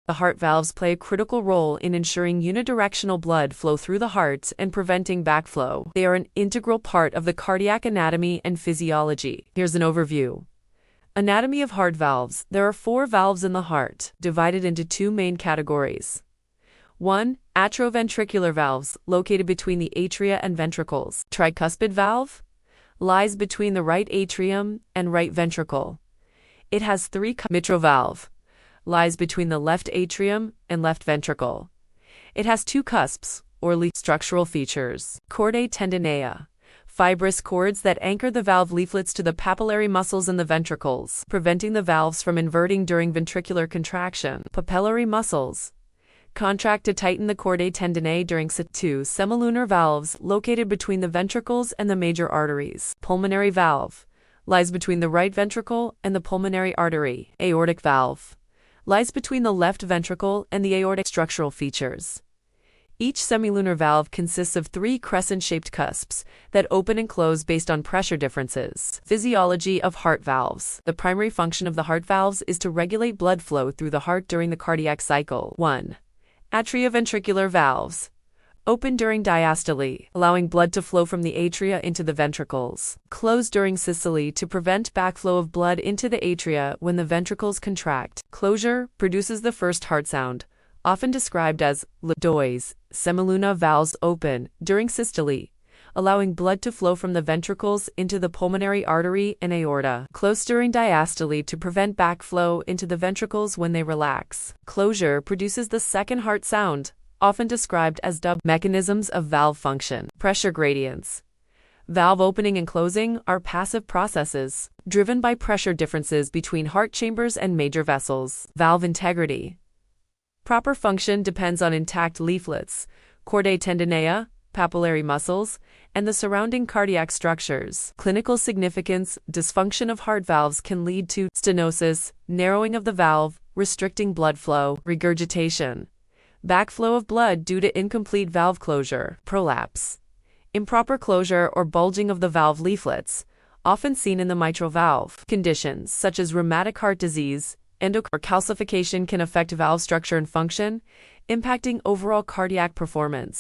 The heart valves play a critical role in ensuring unidirectional blood flow through the heart and preventing backflow. They are an integral part of the cardiac anatomy and physiology. Here's an overview. Anatomy of heart valves. There are 4 valves in the heart, divided into 2 main categories. 1. Atrioventricular valves, located between the atria and ventricles. Tricuspid valve lies between the right atrium and right ventricle. It has 3 cusps. Mitral valve lies between the left atrium and left ventricle. It has 2 cusps, or structural features. Chordae tendineae, fibrous cords that anchor the valve leaflets to the papillary muscles in the ventricles, preventing the valves from inverting during ventricular contraction. Papillary muscles contract to tighten the chordae tendineae during 2. Semilunar valves, located between the ventricles and the major arteries. Pulmonary valve lies between the right ventricle and the pulmonary artery. Aortic valve lies between the left ventricle and the aortic. Structural features. Each semilunar valve consists of 3 crescent-shaped cusps that open and close based on pressure differences. Physiology of heart valves. The primary function of the heart valves is to regulate blood flow through the heart during the cardiac cycle. 1. Atrioventricular valves open during diastole, allowing blood to flow from the atria into the ventricles. Close during systole to prevent backflow of blood into the atria when the ventricles contract. Closure produces the first heart sound, often described as lub-dub. Semilunar valves open during systole, allowing blood to flow from the ventricles into the pulmonary artery and aorta. Close during diastole to prevent backflow into the ventricles when they relax. Closure produces the second heart sound, often described as lub-dub. Mechanisms of valve function. Pressure gradients. Valve opening and closing are passive processes, driven by pressure differences between heart chambers and major vessels. Valve integrity. Proper function depends on intact leaflets, chordae tendineae, papillary muscles, and the surrounding cardiac structures. Clinical significance. Dysfunction of heart valves can lead to stenosis, narrowing of the valve, restricting blood flow. Regurgitation. Backflow of blood due to incomplete valve closure. Prolapse. Improper closure or bulging of the valve leaflets, often seen in the mitral valve. Conditions such as rheumatic heart disease, or calcification can affect valve structure and function, impacting overall cardiac performance.